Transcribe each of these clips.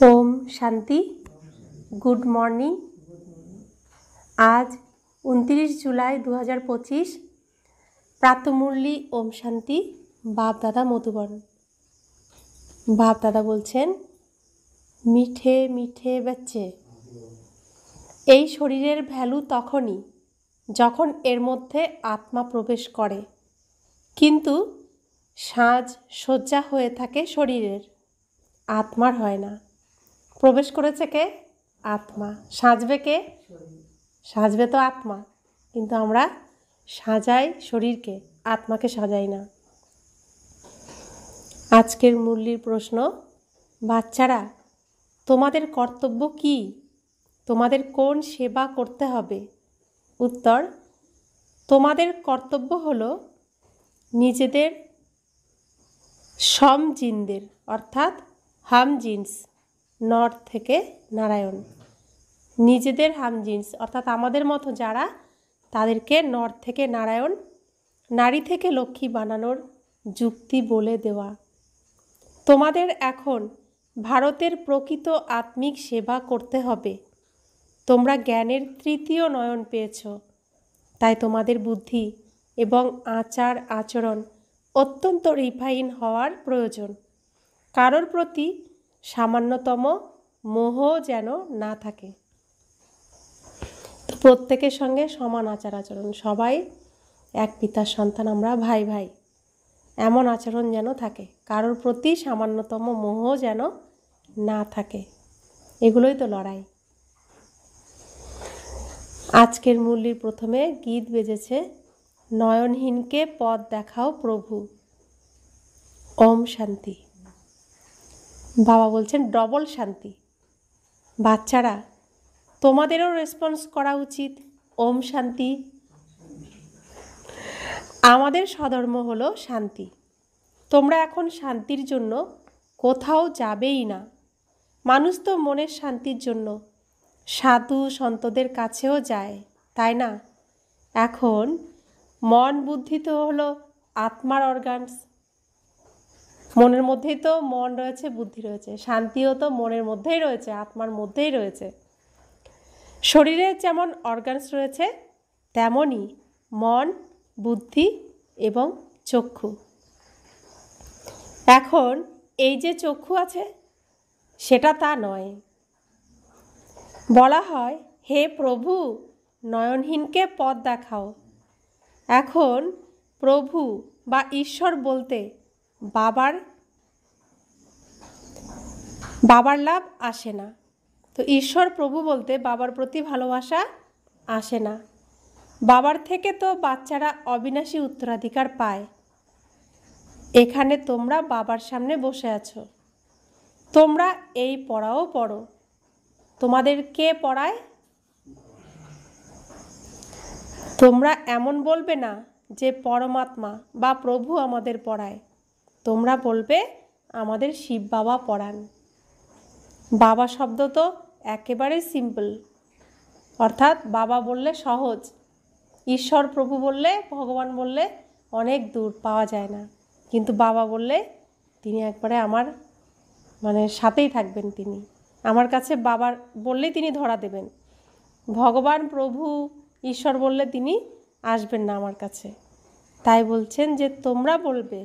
Om Shanti. Good morning. आज 29 जुलाई 2025 प्रातमुरली ओम शांति। बाप दादा मधुबन। बाप दादा बोलছেন মিঠে মিঠে बच्चे এই শরীরের ভ্যালু তখনই যখন এর মধ্যে আত্মা প্রবেশ করে, কিন্তু সাজ সজ্জা হয়ে থাকে শরীরের, আত্মার হয় না। প্রবেশ করেছে কে? আত্মা। সাজবে কে? সাজবে তো আত্মা, কিন্তু আমরা সাজাই শরীরকে, আত্মাকে সাজাই না। আজকের মুরলির প্রশ্ন, বাচ্চারা তোমাদের কর্তব্য কি? তোমাদের কোন সেবা করতে হবে? উত্তর, তোমাদের কর্তব্য হলো নিজেদের সমজিনদের, অর্থাৎ হাম জিন্স, নর থেকে নারায়ণ, নিজেদের হাম জিন্স অর্থাৎ আমাদের মতো যারা, তাদেরকে নর থেকে নারায়ণ, নারী থেকে লক্ষ্মী বানানোর যুক্তি বলে দেওয়া। তোমাদের এখন ভারতের প্রকৃত আত্মিক সেবা করতে হবে। তোমরা জ্ঞানের তৃতীয় নয়ন পেয়েছ, তাই তোমাদের বুদ্ধি এবং আচার আচরণ অত্যন্ত রিফাইন হওয়ার প্রয়োজন। কারোর প্রতি সামান্যতম মোহ যেন না থাকে। প্রত্যেকের সঙ্গে সমান আচার আচরণ, সবাই এক পিতার সন্তান, আমরা ভাই ভাই, এমন আচরণ যেন থাকে। কারোর প্রতি সামান্যতম মোহ যেন না থাকে। এগুলোই তো লড়াই। আজকের মুরলির প্রথমে গীত বেজেছে, নয়নহীনকে পথ দেখাও প্রভু। ওম শান্তি। বাবা বলছেন ডবল শান্তি। বাচ্চারা তোমাদেরও রেসপন্স করা উচিত, ওম শান্তি। আমাদের স্বধর্ম হলো শান্তি। তোমরা এখন শান্তির জন্য কোথাও যাবেই না। মানুষ তো মনের শান্তির জন্য সাধু সন্তদের কাছেও যায়, তাই না? এখন মন বুদ্ধি তো হলো আত্মার অর্গানস। মনের মধ্যেই তো মন রয়েছে, বুদ্ধি রয়েছে। শান্তিও তো মনের মধ্যেই রয়েছে, আত্মার মধ্যেই রয়েছে। শরীরের যেমন অর্গানস রয়েছে, তেমনই মন, বুদ্ধি এবং চক্ষু। এখন এই যে চক্ষু আছে, সেটা তা নয়। বলা হয়, হে প্রভু, নয়নহীনকে পথ দেখাও। এখন প্রভু বা ঈশ্বর বলতে বাবার লাভ আসে না। তো ঈশ্বর প্রভু বলতে বাবার প্রতি ভালোবাসা আসে না। বাবার থেকে তো বাচ্চারা অবিনাশী উত্তরাধিকার পায়। এখানে তোমরা বাবার সামনে বসে আছো, তোমরা এই পড়াও পড়ো। তোমাদের কে পড়ায়? তোমরা এমন বলবে না যে পরমাত্মা বা প্রভু আমাদের পড়ায়। তোমরা বলবে আমাদের শিব বাবা পড়ান। বাবা শব্দ তো একেবারে সিম্পল, অর্থাৎ বাবা বললে সহজ। ঈশ্বর প্রভু বললে, ভগবান বললে অনেক দূর, পাওয়া যায় না। কিন্তু বাবা বললে তিনি একবারে আমার সাথেই থাকবেন। তিনি আমার কাছে বাবার বললেই তিনি ধরা দেবেন। ভগবান, প্রভু, ঈশ্বর বললে তিনি আসবেন না আমার কাছে। তাই বলছেন যে তোমরা বলবে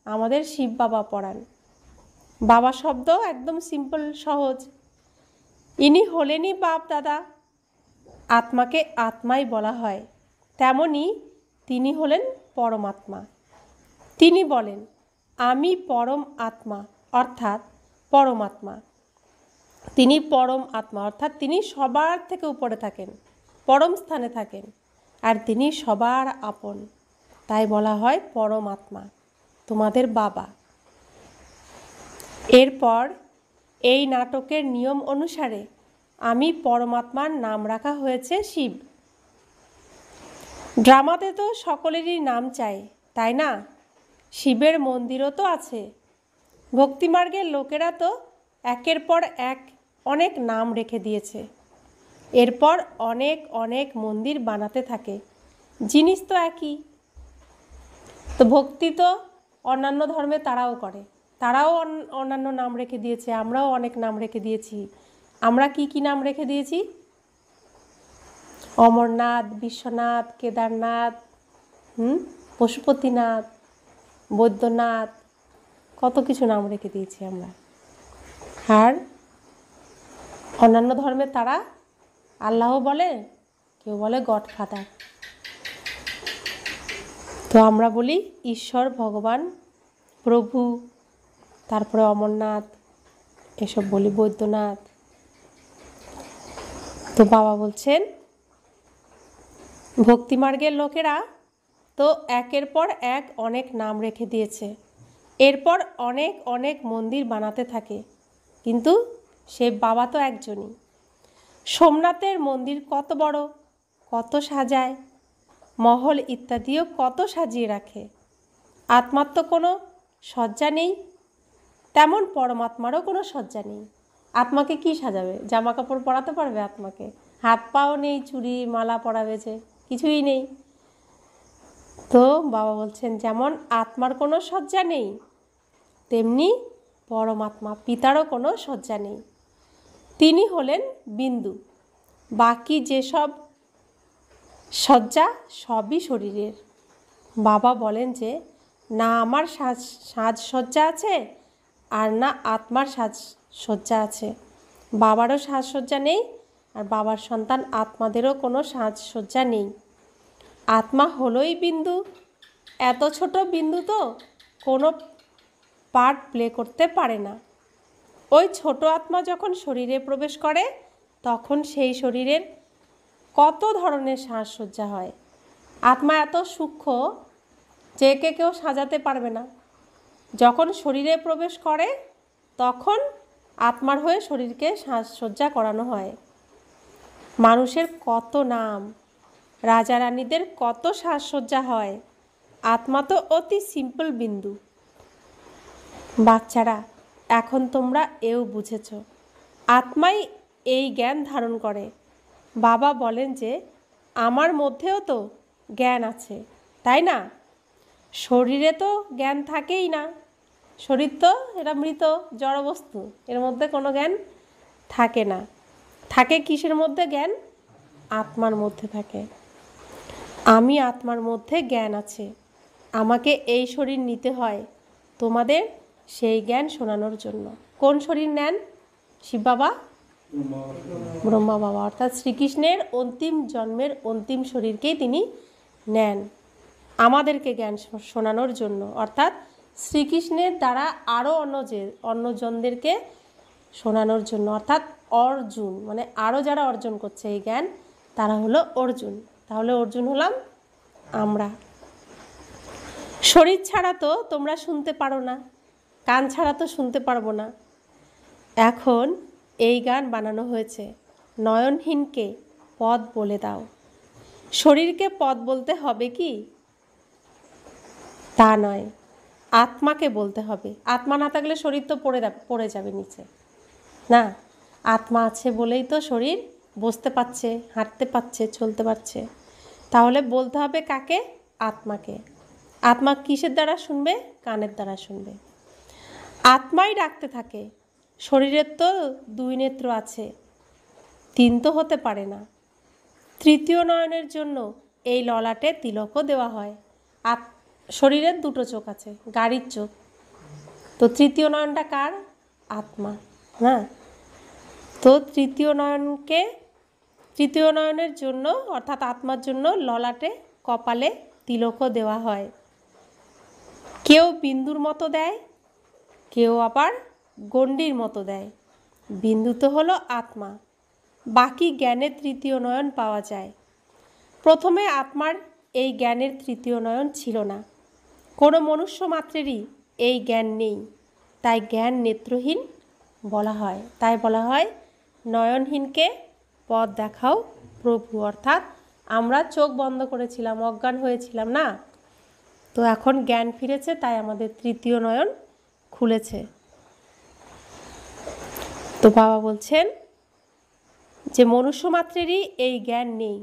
আমাদের শিব বাবা পড়ান। বাবা শব্দ একদম সিম্পল, সহজ। ইনি হলেনই বাপ দাদা। আত্মাকে আত্মাই বলা হয়, তেমনি তিনি হলেন পরমাত্মা। তিনি বলেন আমি পরম আত্মা, অর্থাৎ পরমাত্মা। তিনি পরম আত্মা, অর্থাৎ তিনি সবার থেকে উপরে থাকেন, পরম স্থানে থাকেন, আর তিনি সবার আপন। তাই বলা হয় পরম আত্মা, তোমাদের বাবা। এরপর এই নাটকের নিয়ম অনুসারে আমি পরমাত্মার নাম রাখা হয়েছে শিব। ড্রামাতে তো সকলেরই নাম চাই, তাই না? শিবের মন্দিরও তো আছে। ভক্তিমার্গের লোকেরা তো একের পর এক অনেক নাম রেখে দিয়েছে। এরপর অনেক অনেক মন্দির বানাতে থাকে। জিনিস তো একই। তো ভক্তি তো অন্যান্য ধর্মে তারাও করে, তারাও অন্যান্য নাম রেখে দিয়েছে, আমরাও অনেক নাম রেখে দিয়েছি। আমরা কি কি নাম রেখে দিয়েছি? অমরনাথ, বিশ্বনাথ, কেদারনাথ, পশুপতিনাথ, বৈদ্যনাথ, কত কিছু নাম রেখে দিয়েছি আমরা। আর অন্যান্য ধর্মে তারা আল্লাহ বলে, কেউ বলে গডফাদার। তো আমরা বলি ঈশ্বর, ভগবান, প্রভু, তারপরে অমরনাথ, এসব বলি, বৈদ্যনাথ। তো বাবা বলছেন ভক্তিমার্গের লোকেরা তো একের পর এক অনেক নাম রেখে দিয়েছে, এরপর অনেক অনেক মন্দির বানাতে থাকে, কিন্তু সে বাবা তো একজনই। সোমনাথের মন্দির কত বড়, কত সাজায়, মহল ইত্যাদিও কত সাজিয়ে রাখে। আত্মার তো কোনো সজ্জা নেই, তেমন পরমাত্মারও কোনো সজ্জা নেই। আত্মাকে কি সাজাবে? জামা কাপড় পরাতে পারবে আত্মাকে? হাত পাও নেই, চুড়ি মালা পরাবে যে, কিছুই নেই। তো বাবা বলছেন যেমন আত্মার কোনো সজ্জা নেই, তেমনি পরমাত্মা পিতারও কোনো সজ্জা নেই। তিনি হলেন বিন্দু, বাকি যেসব সজ্জা সবই শরীরের। বাবা বলেন যে না আমার সাজসজ্জা আছে, আর না আত্মার সাজসজ্জা আছে। বাবারও সাজসজ্জা নেই, আর বাবার সন্তান আত্মাদেরও কোনো সাজসজ্জা নেই। আত্মা হলোই বিন্দু, এত ছোট বিন্দু তো কোনো পার্ট প্লে করতে পারে না। ওই ছোট আত্মা যখন শরীরে প্রবেশ করে তখন সেই শরীরের কত ধরনের সাজসজ্জা হয়। আত্মা এত সূক্ষ্ম যে একে কেউ সাজাতে পারবে না। যখন শরীরে প্রবেশ করে তখন আত্মার হয়ে শরীরকে সাজসজ্জা করানো হয়। মানুষের কত নাম, রাজা রানীদের কত সাজসজ্জা হয়। আত্মা তো অতি সিম্পল বিন্দু। বাচ্চারা, এখন তোমরা এও বুঝেছ, আত্মাই এই জ্ঞান ধারণ করে। বাবা বলেন যে আমার মধ্যেও তো জ্ঞান আছে, তাই না? শরীরে তো জ্ঞান থাকেই না, শরীর তো এটা মৃত জড়বস্তু, এর মধ্যে কোনো জ্ঞান থাকে না। থাকে কিসের মধ্যে জ্ঞান? আত্মার মধ্যে থাকে। আমি আত্মার মধ্যে জ্ঞান আছে, আমাকে এই শরীর নিতে হয় তোমাদের সেই জ্ঞান শোনানোর জন্য। কোন শরীর নেন শিব বাবা? ব্রহ্মা বাবা, অর্থাৎ শ্রীকৃষ্ণের অন্তিম জন্মের অন্তিম শরীরকেই তিনি নেন আমাদেরকে জ্ঞান শোনানোর জন্য, অর্থাৎ শ্রীকৃষ্ণের দ্বারা আরও অন্যজনদেরকে শোনানোর জন্য। অর্থাৎ অর্জুন, মানে আরও যারা অর্জন করছে এই জ্ঞান তারা হলো অর্জুন। তাহলে অর্জুন হলাম আমরা। শরীর ছাড়া তো তোমরা শুনতে পারো না, কান ছাড়া তো শুনতে পারবো না। এখন এই গান বানানো হয়েছে, নয়নহীনকে পদ বলে দাও। শরীরকে পদ বলতে হবে কি? তা নয়, আত্মাকে বলতে হবে। আত্মা না থাকলে শরীর তো পড়ে যাবে নিচে না। আত্মা আছে বলেই তো শরীর বসতে পারছে, হাঁটতে পারছে, চলতে পারছে। তাহলে বলতে হবে কাকে? আত্মাকে। আত্মা কিসের দ্বারা শুনবে? কানের দ্বারা শুনবে। আত্মাই ডাকতে থাকে। শরীরের তো 2 নেত্র আছে, 3 তো হতে পারে না। তৃতীয় নয়নের জন্য এই ললাটে তিলকও দেওয়া হয়। শরীরের 2টো চোখ আছে, গাড়ির চোখ। তো তৃতীয় নয়নটা কার? আত্মা, না? তো তৃতীয় নয়নের জন্য অর্থাৎ আত্মার জন্য ললাটে কপালে তিলকও দেওয়া হয়। কেউ বিন্দুর মতো দেয়, কেউ আবার গণ্ডির মতো দেয়। বিন্দু তো হলো আত্মা, বাকি জ্ঞানের তৃতীয় নয়ন পাওয়া যায়। প্রথমে আত্মার এই জ্ঞানের তৃতীয় নয়ন ছিল না, কোনো মনুষ্য মাত্রেরই এই জ্ঞান নেই, তাই জ্ঞান নেত্রহীন বলা হয়। তাই বলা হয় নয়নহীনকে পথ দেখাও প্রভু। অর্থাৎ আমরা চোখ বন্ধ করেছিলাম, অজ্ঞান হয়েছিলাম না, তো এখন জ্ঞান ফিরেছে, তাই আমাদের তৃতীয় নয়ন খুলেছে। তো বাবা বলছেন যে মনুষ্য মাত্রেরই এই জ্ঞান নেই।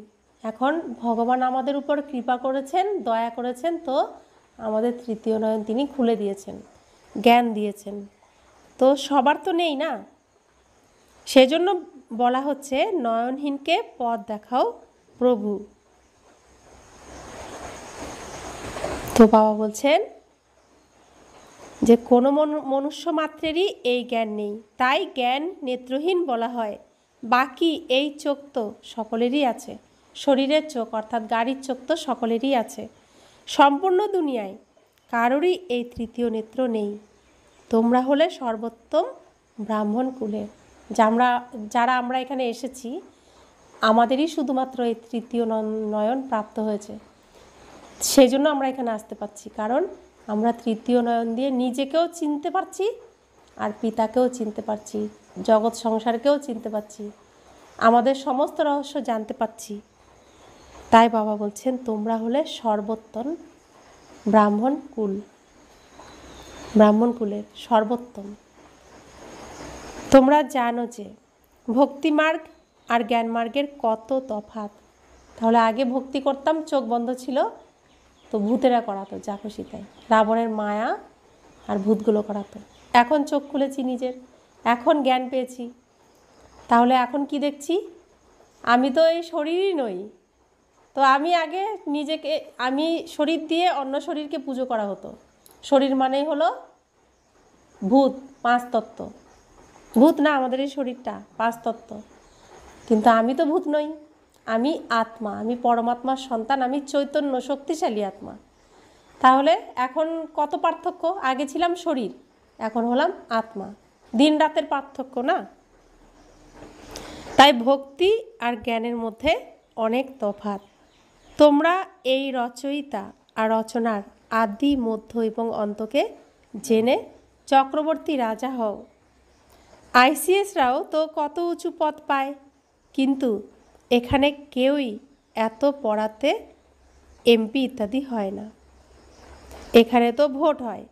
এখন ভগবান আমাদের উপর কৃপা করেছেন, দয়া করেছেন, তো আমাদের তৃতীয় নয়ন তিনি খুলে দিয়েছেন। জ্ঞান দিয়েছেন। তো সবার তো নেই না, সেজন্য বলা হচ্ছে নয়নহীনকে পথ দেখাও প্রভু। তো বাবা বলছেন যে কোনো মনুষ্য মাত্রেরই এই জ্ঞান নেই, তাই জ্ঞান নেত্রহীন বলা হয়। বাকি এই চোখ তো সকলেরই আছে, শরীরের চোখ অর্থাৎ গাড়ির চোখ তো সকলেরই আছে। সম্পূর্ণ দুনিয়ায় কারোরই এই তৃতীয় নেত্র নেই। তোমরা হলে সর্বোত্তম ব্রাহ্মণ কুলের। যারা আমরা এখানে এসেছি, আমাদেরই শুধুমাত্র এই তৃতীয় নয়ন প্রাপ্ত হয়েছে। সেই জন্য আমরা এখানে আসতে পারছি, কারণ আমরা তৃতীয় নয়ন দিয়ে নিজেকেও চিনতে পারছি, আর পিতাকেও চিনতে পারছি, জগৎ সংসারকেও চিনতে পারছি, আমাদের সমস্ত রহস্য জানতে পারছি। তাই বাবা বলছেন তোমরা হলে সর্বোত্তম ব্রাহ্মণ কুলের সর্বোত্তম। তোমরা জানো যে ভক্তিমার্গ আর জ্ঞানমার্গের কত তফাৎ। তাহলে আগে ভক্তি করতাম, চোখ বন্ধ ছিল, তো ভূতেরা করাতো যা খুশি তাই, রাবণের মায়া আর ভূতগুলো করাতো। এখন চোখ খুলেছি নিজের, এখন জ্ঞান পেয়েছি, তাহলে এখন কি দেখছি? আমি তো এই শরীরই নই। তো আমি আগে নিজেকে, আমি শরীর দিয়ে অন্য শরীরকে পুজো করা হতো। শরীর মানেই হলো ভূত, পাঁচ তত্ত্ব। ভূত না আমাদের এই শরীরটা, পাঁচ তত্ত্ব। কিন্তু আমি তো ভূত নই, আমি আত্মা, আমি পরমাত্মার সন্তান, আমি চৈতন্য শক্তিশালী আত্মা। তাহলে এখন কত পার্থক্য? আগে ছিলাম শরীর, এখন হলাম আত্মা। দিন রাতের পার্থক্য না? তাই ভক্তি আর জ্ঞানের মধ্যে অনেক তফাৎ। তোমরা এই রচয়িতা আর রচনার আদি মধ্য এবং অন্তকে জেনে চক্রবর্তী রাজা হও। আইসিএসরাও তো কত উঁচু পদ পায়, কিন্তু এখানে কেউই এত পড়াতে এমপি ইত্যাদি হয় না। এখানে তো ভোট হয়,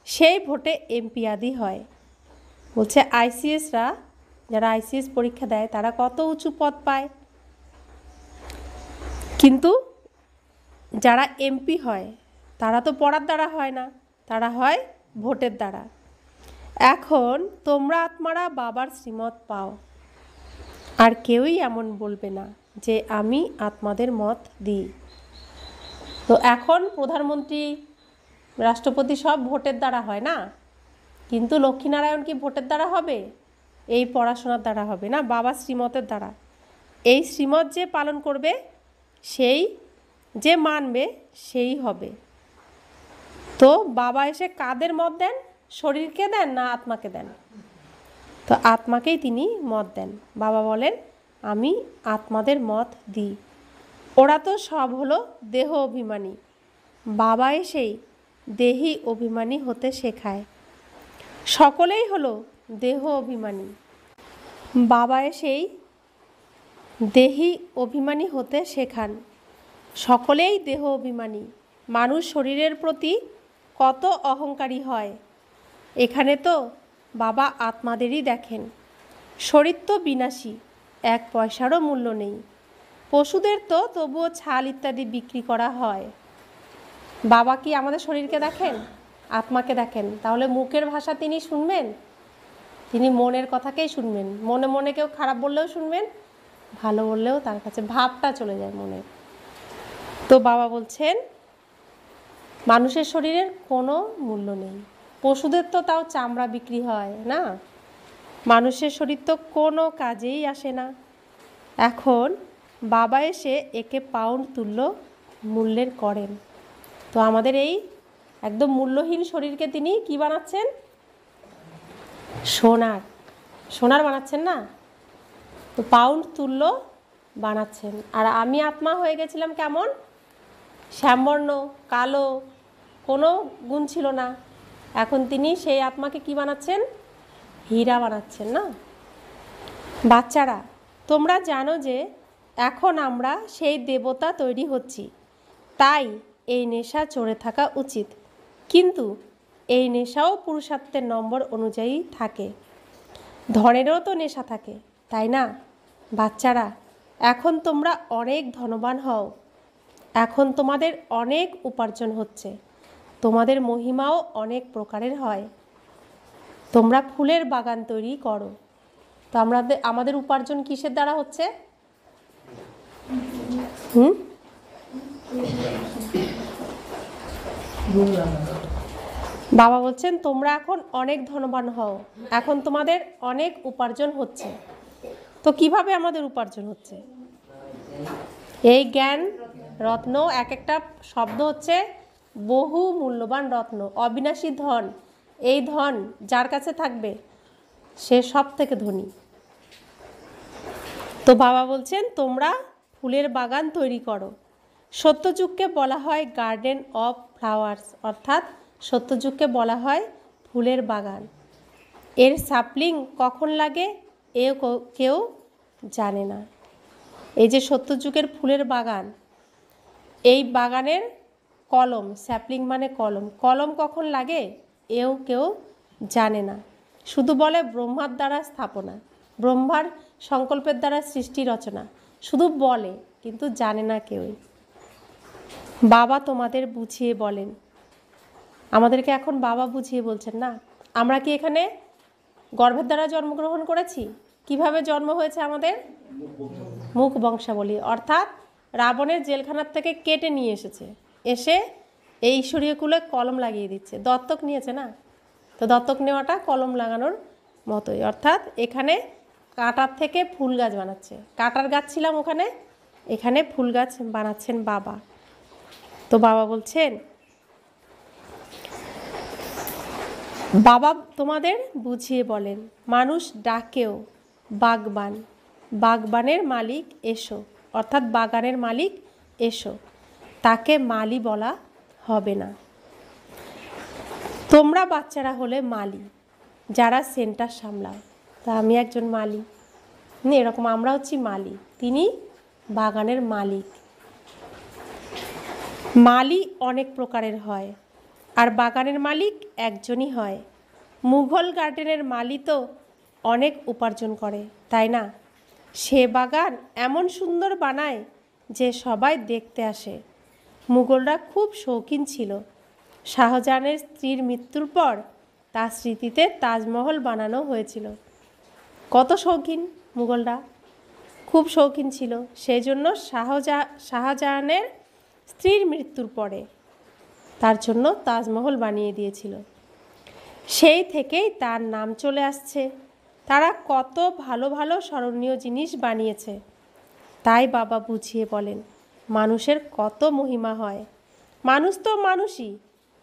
সেই ভোটে এমপি আদি হয়। বলছে আইসিএসরা, যারা আইসিএস পরীক্ষা দেয় তারা কত উঁচু পদ পায়, কিন্তু যারা এমপি হয় তারা তো পড়ার দ্বারা হয় না, তারা হয় ভোটের দ্বারা। এখন তোমরা আত্মারা বাবার শ্রীমত পাও, আর কেউই এমন বলবে না যে আমি আত্মাদের মত দিই। তো এখন প্রধানমন্ত্রী, রাষ্ট্রপতি সব ভোটের দ্বারা হয় না, কিন্তু লক্ষ্মীনারায়ণ কি ভোটের দ্বারা হবে? এই পড়াশোনার দ্বারা হবে না, বাবার শ্রীমতের দ্বারা। এই শ্রীমত যে পালন করবে, সেই যে মানবে, সেই হবে। তো বাবা এসে কাদের মত দেন? শরীরকে দেন না আত্মাকে দেন? তো আত্মাকেই তিনি মত দেন। বাবা বলেন আমি আত্মাদের মত দিই। ওরা তো সব হলো দেহ অভিমানী। বাবা এসেই দেহি অভিমানী হতে শেখায়। সকলেই হলো দেহ অভিমানী। বাবা এসেই দেহি অভিমানী হতে শেখান। সকলেই দেহ অভিমানী। মানুষ শরীরের প্রতি কত অহংকারী হয়। এখানে তো বাবা আত্মাদেরই দেখেন। শরীর তো বিনাশী, এক পয়সারও মূল্য নেই। পশুদের তো তবুও ছাল ইত্যাদি বিক্রি করা হয়। বাবা কি আমাদের শরীরকে দেখেন? আত্মাকে দেখেন। তাহলে মুখের ভাষা তিনি শুনবেন? তিনি মনের কথাকেই শুনবেন। মনে মনে কেউ খারাপ বললেও শুনবেন, ভালো বললেও তার কাছে ভাবটা চলে যায় মনে। তো বাবা বলছেন মানুষের শরীরের কোনো মূল্য নেই। পশুদের তো তাও চামড়া বিক্রি হয় না, মানুষের শরীর তো কোনো কাজেই আসে না। এখন বাবা এসে একে পাউন্ড তুল্য মূল্যের করেন। তো আমাদের এই একদম মূল্যহীন শরীরকে তিনি কি বানাচ্ছেন? সোনার বানাচ্ছেন না? তো পাউন্ড তুল্য বানাচ্ছেন। আর আমি আত্মা হয়ে গেছিলাম কেমন? শ্যামবর্ণ, কালো, কোনো গুণ ছিল না। এখন তিনি সেই আত্মাকে কি বানাচ্ছেন? হীরা বানাচ্ছেন না? বাচ্চারা, তোমরা জানো যে এখন আমরা সেই দেবতা তৈরি হচ্ছি, তাই এই নেশা চড়ে থাকা উচিত। কিন্তু এই নেশাও পুরুষার্থের নম্বর অনুযায়ী থাকে। ধনেরও তো নেশা থাকে, তাই না? বাচ্চারা, এখন তোমরা অনেক ধনবান হও, এখন তোমাদের অনেক উপার্জন হচ্ছে, তোমাদের মহিমাও অনেক প্রকারের হয়। তোমরা ফুলের বাগান তৈরি করো। তো আমাদের উপার্জন কিসের দ্বারা হচ্ছে? বাবা বলছেন তোমরা এখন অনেক ধনবান হও, এখন তোমাদের অনেক উপার্জন হচ্ছে। তো কিভাবে আমাদের উপার্জন হচ্ছে? এই জ্ঞান রত্ন, এক একটা শব্দ হচ্ছে বহু মূল্যবান রত্ন, অবিনাশী ধন। এই ধন যার কাছে থাকবে সে সব থেকে ধনী। তো বাবা বলছেন তোমরা ফুলের বাগান তৈরি করো। সত্যযুগকে বলা হয় গার্ডেন অফ ফ্লাওয়ার্স, অর্থাৎ সত্যযুগকে বলা হয় ফুলের বাগান। এর সাপলিং কখন লাগে কেউ জানে না। এই যে সত্যযুগের ফুলের বাগান, এই বাগানের কলম, স্যাপলিং মানে কলম, কলম কখন লাগে কেউ জানে না। শুধু বলে ব্রহ্মার দ্বারা স্থাপনা, ব্রহ্মার সংকল্পের দ্বারা সৃষ্টি রচনা, শুধু বলে কিন্তু জানে না কেউই। বাবা তোমাদের বুঝিয়ে বলেন। আমাদেরকে এখন বাবা বুঝিয়ে বলছেন না। আমরা কি এখানে গর্ভের দ্বারা জন্মগ্রহণ করেছি? কিভাবে জন্ম হয়েছে আমাদের? মুখ বংশাবলী, অর্থাৎ রাবণের জেলখানার থেকে কেটে নিয়ে এসে এই ঈশ্বরীয় কুলে কলম লাগিয়ে দিচ্ছে। দত্তক নিয়েছে না, তো দত্তক নেওয়াটা কলম লাগানোর মতোই। অর্থাৎ এখানে কাঁটার থেকে ফুল গাছ বানাচ্ছে। কাঁটার গাছ ছিলাম ওখানে, এখানে ফুল গাছ বানাচ্ছেন বাবা। তো বাবা বলছেন বাবা তোমাদের বুঝিয়ে বলেন, মানুষ ডাকেও বাগবান, বাগবানের মালিক এসো, অর্থাৎ বাগানের মালিক এসো, তাকে মালি বলা হবে না। তোমরা বাচ্চারা হলে মালি, যারা সেন্টার সামলাও। তা আমি একজন মালি, এরকম আমরা হচ্ছি মালি, তিনি বাগানের মালিক। মালি অনেক প্রকারের হয়, আর বাগানের মালিক একজনই হয়। মুঘল গার্ডেনের মালি তো অনেক উপার্জন করে, তাই না? সে বাগান এমন সুন্দর বানায় যে সবাই দেখতে আসে। মুঘলরা খুব শৌখিন ছিল। শাহজাহানের স্ত্রীর মৃত্যুর পর তার স্মৃতিতে তাজমহল বানানো হয়েছিল। কত শৌখিন মুঘলরা, খুব শৌখিন ছিল। সেই জন্য শাহজাহানের স্ত্রীর মৃত্যুর পরে তার জন্য তাজমহল বানিয়ে দিয়েছিল। সেই থেকেই তার নাম চলে আসছে। তারা কত ভালো ভালো স্মরণীয় জিনিস বানিয়েছে। তাই বাবা বুঝিয়ে বলেন মানুষের কত মহিমা হয়। মানুষ তো মানুষই,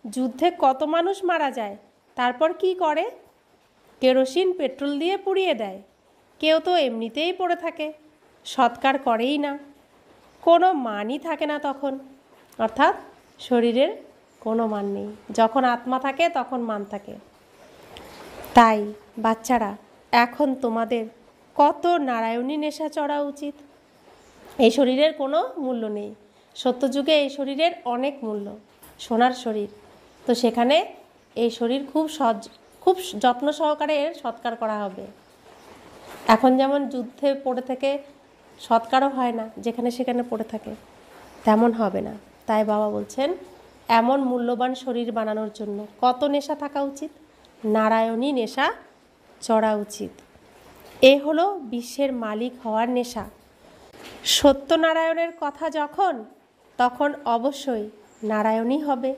যুদ্ধে কত মানুষ মারা যায়, তারপর কি করে? কেরোসিন পেট্রোল দিয়ে পুড়িয়ে দেয়। কেউ তো এমনিতেই পড়ে থাকে, সৎকার করেই না, কোনো মানই থাকে না তখন। অর্থাৎ শরীরের কোনো মান নেই। যখন আত্মা থাকে তখন মান থাকে। তাই বাচ্চারা, এখন তোমাদের কত নারায়ণী নেশা চড়া উচিত। এই শরীরের কোনো মূল্য নেই। সত্যযুগে এই শরীরের অনেক মূল্য, সোনার শরীর। তো সেখানে এই শরীর খুব যত্ন সহকারে এর সৎকার করা হবে। এখন যেমন যুদ্ধে পড়ে থেকে সৎকারও হয় না, যেখানে সেখানে পড়ে থাকে, তেমন হবে না। তাই বাবা বলছেন এমন মূল্যবান শরীর বানানোর জন্য কত নেশা থাকা উচিত? নারায়ণী নেশা চড়া উচিত। এ হলো বিশ্বের মালিক হওয়ার নেশা। সত্যনারায়ণের কথা যখন, তখন অবশ্যই নারায়ণই হবে।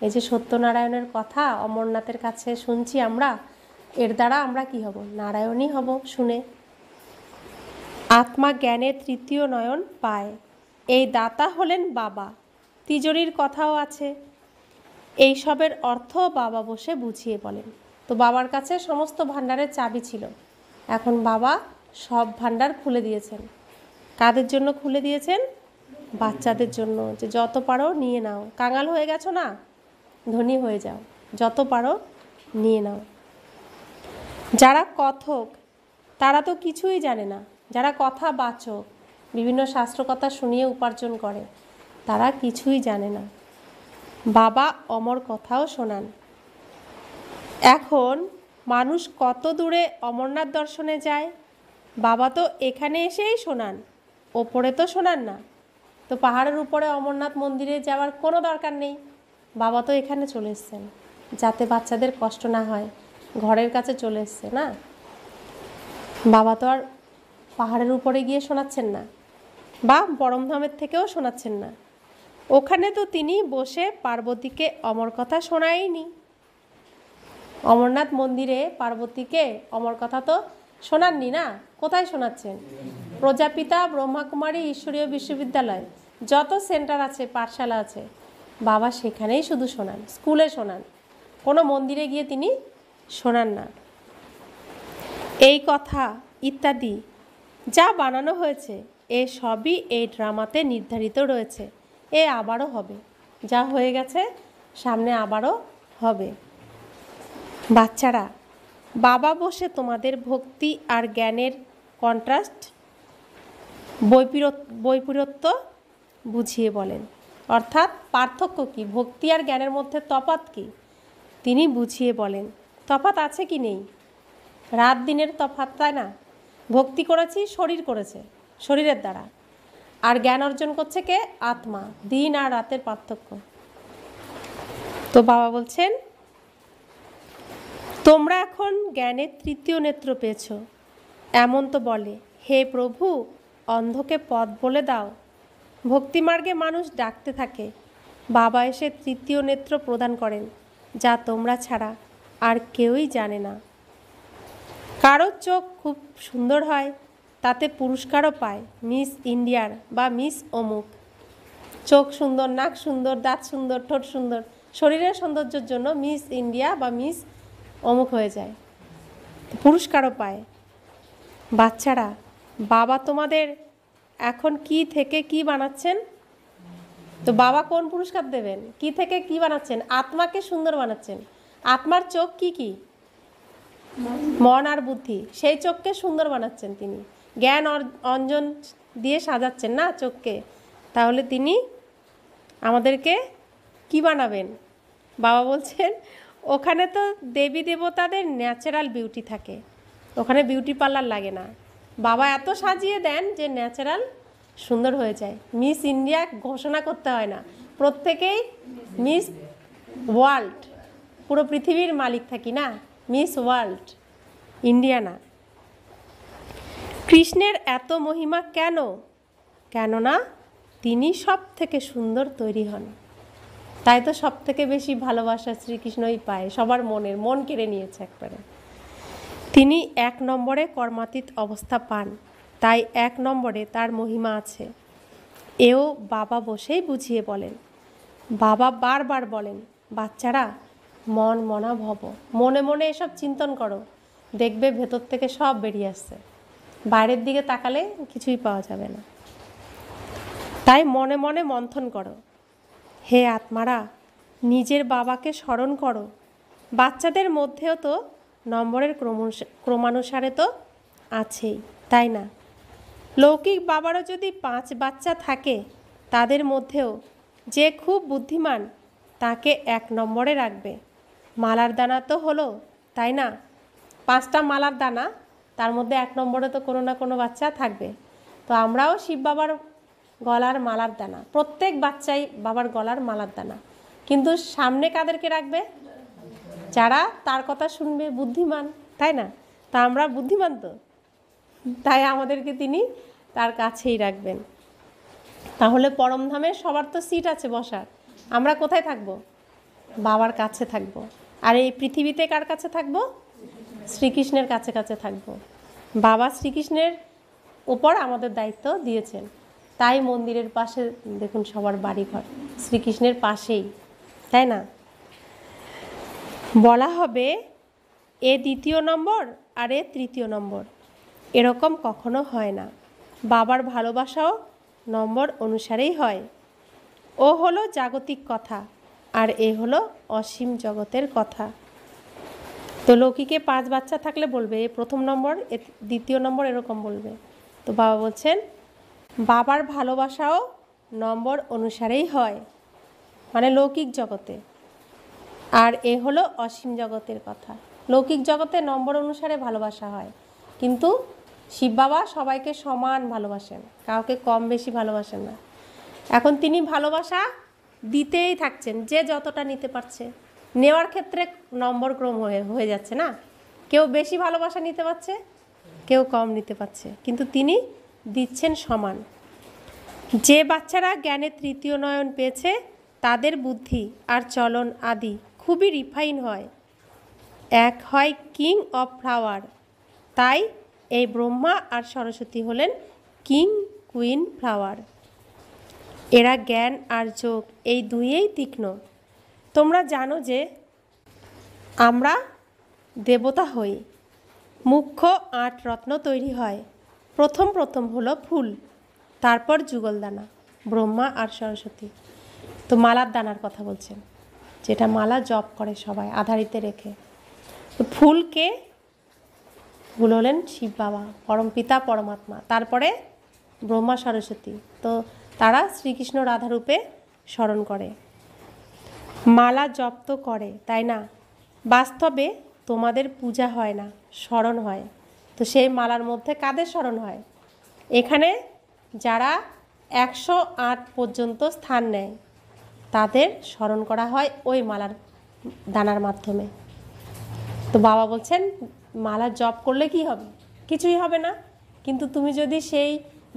এই যে সত্যনারায়ণের কথা অমরনাথের কাছে শুনছি আমরা, এর দ্বারা আমরা কি হব? নারায়ণই হব শুনে। আত্মা জ্ঞানের তৃতীয় নয়ন পায়, এই দাতা হলেন বাবা। তিজোরির কথাও আছে। এই সবের অর্থ বাবা বসে বুঝিয়ে বলেন। তো বাবার কাছে সমস্ত ভাণ্ডারের চাবি ছিল, এখন বাবা সব ভাণ্ডার খুলে দিয়েছেন। কাদের জন্য খুলে দিয়েছেন? বাচ্চাদের জন্য, যে যত পারো নিয়ে নাও। কাঙাল হয়ে গেছো না, ধনী হয়ে যাও, যত পারো নিয়ে নাও। যারা কথক তারা তো কিছুই জানে না, যারা কথা বাচক, বিভিন্ন শাস্ত্রকথা শুনিয়ে উপার্জন করে, তারা কিছুই জানে না। বাবা অমর কথাও শোনান। এখন মানুষ কত দূরে অমরনাথ দর্শনে যায়, বাবা তো এখানে এসেই শোনান, ওপরে তো শোনান না। তো পাহাড়ের উপরে অমরনাথ মন্দিরে যাওয়ার কোনো দরকার নেই, বাবা তো এখানে চলে এসছেন, যাতে বাচ্চাদের কষ্ট না হয়, ঘরের কাছে চলে এসছে না। বাবা তো আর পাহাড়ের উপরে গিয়ে শোনাচ্ছেন না, বা পরমধামের থেকেও শোনাচ্ছেন না। ওখানে তো তিনি বসে পার্বতীকে অমর কথা শোনায়নি। অমরনাথ মন্দিরে পার্বতীকে অমর কথা তো শোনাননি না। কোথায় শোনাচ্ছেন? প্রজাপিতা ব্রহ্মাকুমারী ঈশ্বরীয় বিশ্ববিদ্যালয়, যত সেন্টার আছে, পাঠশালা আছে, বাবা সেখানেই শুধু শোনান, স্কুলে শোনান, কোনো মন্দিরে গিয়ে তিনি শোনান না। এই কথা ইত্যাদি যা বানানো হয়েছে, এ সবই এই ড্রামাতে নির্ধারিত রয়েছে। এ আবারও হবে, যা হয়ে গেছে সামনে আবারও হবে। বাচ্চারা, বাবা বসে তোমাদের ভক্তি আর জ্ঞানের কন্ট্রাস্ট, বৈপরীত্য বুঝিয়ে বলেন। অর্থাৎ পার্থক্য কি, ভক্তি আর জ্ঞানের মধ্যে তফাৎ কি তিনি বুঝিয়ে বলেন। তফাৎ আছে কি নেই? রাত দিনের তফাৎ, তাই না? ভক্তি করেছি, শরীর করেছে, শরীরের দ্বারা, আর জ্ঞান অর্জন করছে কে? আত্মা। দিন আর রাতের পার্থক্য। তো বাবা বলছেন, তোমরা এখন জ্ঞানের তৃতীয় নেত্র পেয়েছ, এমন তো বলে, হে প্রভু, অন্ধকে পথ বলে দাও। ভক্তিমার্গে মানুষ ডাকতে থাকে, বাবা এসে তৃতীয় নেত্র প্রদান করেন, যা তোমরা ছাড়া আর কেউই জানে না। কারোর চোখ খুব সুন্দর হয়, তাতে পুরস্কারও পায়, মিস ইন্ডিয়ার বা মিস অমুক। চোখ সুন্দর, নাক সুন্দর, দাঁত সুন্দর, ঠোঁট সুন্দর, শরীরের সৌন্দর্যের জন্য মিস ইন্ডিয়া বা মিস অমুক হয়ে যায়, পুরস্কারও পায়। বাচ্চারা, বাবা তোমাদের এখন কি থেকে কি বানাচ্ছেন? তো বাবা কোন পুরস্কার দেবেন? কি থেকে কি বানাচ্ছেন? আত্মাকে সুন্দর বানাচ্ছেন। আত্মার চোখ কি কি? মন আর বুদ্ধি। সেই চোখকে সুন্দর বানাচ্ছেন তিনি, জ্ঞান অঞ্জন দিয়ে সাজাচ্ছেন না চোখকে। তাহলে তিনি আমাদেরকে কি বানাবেন? বাবা বলছেন, ওখানে তো দেবী দেবতাদের ন্যাচারাল বিউটি থাকে, ওখানে বিউটি পার্লার লাগে না। বাবা এত সাজিয়ে দেন যে ন্যাচারাল সুন্দর হয়ে যায়। মিস ইন্ডিয়া ঘোষণা করতে হয় না, প্রত্যেকেই মিস ওয়ার্ল্ড, পুরো পৃথিবীর মালিক থাকি না, মিস ওয়ার্ল্ড, ইন্ডিয়া না। কৃষ্ণের এত মহিমা কেন? কেননা তিনি সব থেকে সুন্দর তৈরি হন, তাই তো সব থেকে বেশি ভালোবাসা শ্রীকৃষ্ণই পায়, সবার মনের মন কেড়ে নিয়েছে একবারে। তিনি 1 নম্বরে কর্মাতীত অবস্থা পান, তাই 1 নম্বরে তার মহিমা আছে। এও বাবা বসেই বুঝিয়ে বলেন। বাবা বারবার বলেন, বাচ্চারা, মন মনা ভব, মনে মনে এসব চিন্তন করো, দেখবে ভেতর থেকে সব বেরিয়ে আসছে, বাইরের দিকে তাকালে কিছুই পাওয়া যাবে না। তাই মনে মনে মন্থন করো। হে আত্মারা, নিজের বাবাকে স্মরণ করো। বাচ্চাদের মধ্যেও তো নম্বরের ক্রমানুসারে তো আছেই, তাই না? লৌকিক বাবারও যদি 5 বাচ্চা থাকে, তাদের মধ্যেও যে খুব বুদ্ধিমান, তাকে 1 নম্বরে রাখবে। মালার দানা তো হলো, তাই না? 5টা মালার দানা, তার মধ্যে 1 নম্বরে তো কোনো না কোনো বাচ্চা থাকবে। তো আমরাও শিব বাবার গলার মালার দানা, প্রত্যেক বাচ্চাই বাবার গলার মালার দানা। কিন্তু সামনে কাদেরকে রাখবে? যারা তার কথা শুনবে, বুদ্ধিমান, তাই না? তা আমরা বুদ্ধিমান তো, তাই আমাদেরকে তিনি তার কাছেই রাখবেন। তাহলে পরমধামে সবার তো সিট আছে বসার, আমরা কোথায় থাকবো? বাবার কাছে থাকবো। আর এই পৃথিবীতে কার কাছে থাকবো? শ্রীকৃষ্ণের কাছে কাছে থাকবো। বাবা শ্রীকৃষ্ণের উপর আমাদের দায়িত্ব দিয়েছেন, তাই মন্দিরের পাশে দেখুন সবার বাড়িঘর শ্রীকৃষ্ণের পাশেই, তাই না? বলা হবে এ 2য় নম্বর আর এ 3য় নম্বর, এরকম কখনো হয় না। বাবার ভালোবাসাও নম্বর অনুসারেই হয়। ও হলো জাগতিক কথা, আর এ হলো অসীম জগতের কথা। তো লৌকিকে 5 বাচ্চা থাকলে বলবে এ 1ম নম্বর, এ 2য় নম্বর, এরকম বলবে। তো বাবা বলছেন, বাবার ভালোবাসাও নম্বর অনুসারেই হয়, মানে লৌকিক জগতে, আর এ হলো অসীম জগতের কথা। লৌকিক জগতে নম্বর অনুসারে ভালোবাসা হয়, কিন্তু শিব বাবা সবাইকে সমান ভালোবাসেন, কাউকে কম বেশি ভালোবাসেন না। এখন তিনি ভালোবাসা দিতেই থাকছেন, যে যতটা নিতে পারছে। নেওয়ার ক্ষেত্রে নম্বর ক্রম হয়ে যাচ্ছে না, কেউ বেশি ভালোবাসা নিতে পারছে, কেউ কম নিতে পারছে, কিন্তু তিনি দিচ্ছেন সমান। যে বাচ্চারা জ্ঞানের তৃতীয় নয়ন পেয়েছে তাদের বুদ্ধি আর চলন আদি খুবই রিফাইন হয়, এক হয় কিং অফ ফ্লাওয়ার। তাই এই ব্রহ্মা আর সরস্বতী হলেন কিং কুইন ফ্লাওয়ার। এরা জ্ঞান আর যোগ এই দুইয়েই তীক্ষ্ণ। তোমরা জানো যে আমরা দেবতা হই, মুখ্য 8 রত্ন তৈরি হয়। প্রথম হলো ফুল, তারপর যুগলদানা, ব্রহ্মা আর সরস্বতী। তো মালার দানার কথা বলছেন, যেটা মালা জপ করে সবাই আধারিতে রেখে। তো ফুলকে ফুল হলেন শিব বাবা, পরমপিতা পরমাত্মা, তারপরে ব্রহ্মা সরস্বতী। তো তারা শ্রীকৃষ্ণ রাধারূপে স্মরণ করে। মালা জপ তো করে, তাই না? বাস্তবে তোমাদের পূজা হয় না, স্মরণ হয়। তো সেই মালার মধ্যে কাদের স্মরণ হয়? এখানে যারা 108 পর্যন্ত স্থান নেয় তাদের স্মরণ করা হয় ওই মালার দানার মাধ্যমে। তো বাবা বলছেন মালা জপ করলে কি হবে? কিছুই হবে না, কিন্তু তুমি যদি সেই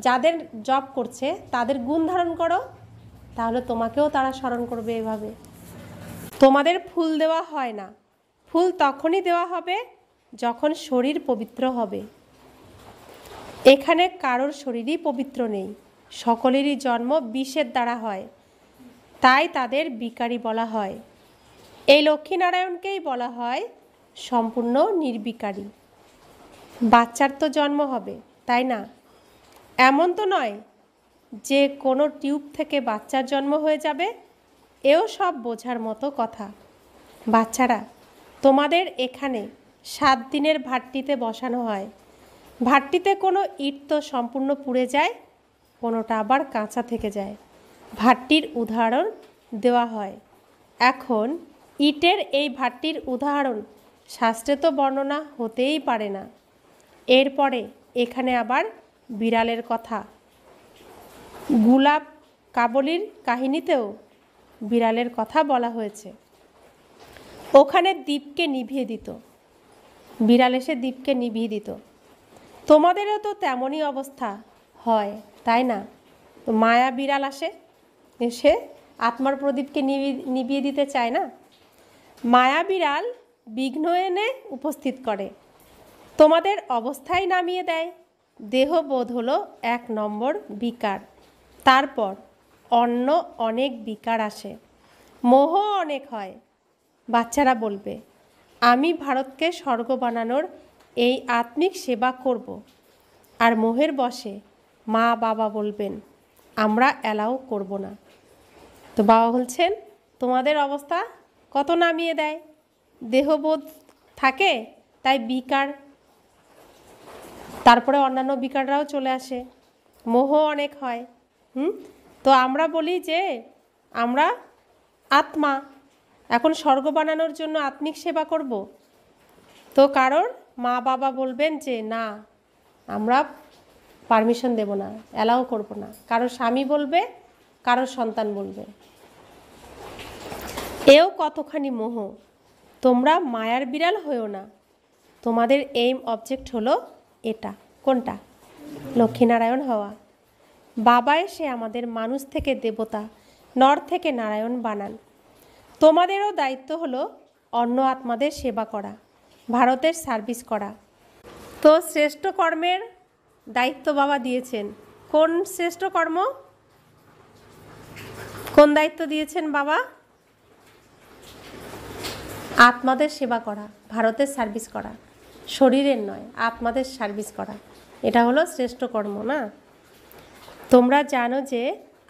যাদের জপ করছে তাদের গুণ ধারণ করো, তাহলে তোমাকেও তারা স্মরণ করবে এভাবে। তোমাদের ফুল দেওয়া হয় না, ফুল তখনই দেওয়া হবে যখন শরীর পবিত্র হবে। এখানে কারোর শরীরই পবিত্র নেই, সকলেরই জন্ম বিষের দ্বারা হয়, তাই তাদের বিকারী বলা হয়। এই লক্ষ্মীনারায়ণকেই বলা হয় সম্পূর্ণ নির্বিকারী। বাচ্চার তো জন্ম হবে, তাই না? এমন তো নয় যে কোনো টিউব থেকে বাচ্চার জন্ম হয়ে যাবে, এও সব বোঝার মতো কথা। বাচ্চারা, তোমাদের এখানে 7 দিনের ভাট্টিতে বসানো হয়। ভাট্টিতে কোনো ইট তো সম্পূর্ণ পুড়ে যায়, কোনোটা আবার কাঁচা থেকে যায়। ভাট্টির উদাহরণ দেওয়া হয়। এখন ইটের এই ভাট্টির উদাহরণ শাস্ত্রে তো বর্ণনা হতেই পারে না। এরপরে এখানে আবার বিড়ালের কথা। গুলাব কাবলির কাহিনীতেও বিড়ালের কথা বলা হয়েছে। ওখানে দ্বীপকে নিভিয়ে দিত, বিড়াল এসে দ্বীপকে নিভিয়ে দিত। তোমাদেরও তো তেমনই অবস্থা হয়, তাই না? তো মায়া বিড়াল আসে, এসে আত্মার প্রদীপকে নিভিয়ে দিতে চায় না। মায়া বিড়াল বিঘ্ন এনে উপস্থিত করে, তোমাদের অবস্থায় নামিয়ে দেয়। দেহবোধ হলো 1 নম্বর বিকার, তারপর অন্য অনেক বিকার আসে, মোহ অনেক হয়। বাচ্চারা বলবে আমি ভারতকে স্বর্গ বানানোর এই আত্মিক সেবা করব, আর মোহের বশে মা বাবা বলবেন আমরা অ্যালাউ করব না। তো বাবা বলছেন তোমাদের অবস্থা কত নামিয়ে দেয়, দেহবোধ থাকে তাই বিকার, তারপরে অন্যান্য বিকাররাও চলে আসে, মোহ অনেক হয়। তো আমরা বলি যে আমরা আত্মা, এখন স্বর্গ বানানোর জন্য আত্মিক সেবা করব। তো কারোর মা বাবা বলবেন যে না, আমরা পারমিশন দেব না, অ্যালাউ করব না। কারোর স্বামী বলবে, কারোর সন্তান বলবে। এও কতখানি মোহ। তোমরা মায়ার বিড়াল হয়েও না। তোমাদের এইম অবজেক্ট হলো এটা। কোনটা? লক্ষ্মীনারায়ণ হওয়া। বাবা এসে আমাদের মানুষ থেকে দেবতা, নর থেকে নারায়ণ বানান। তোমাদেরও দায়িত্ব হলো অন্য আত্মাদের সেবা করা, ভারতের সার্ভিস করা। তো শ্রেষ্ঠ কর্মের দায়িত্ব বাবা দিয়েছেন। কোন শ্রেষ্ঠ কর্ম, কোন দায়িত্ব দিয়েছেন বাবা? আত্মাদের সেবা করা, ভারতের সার্ভিস করা, শরীরের নয়, আত্মাদের সার্ভিস করা। এটা হলো শ্রেষ্ঠ কর্ম, না? তোমরা জানো যে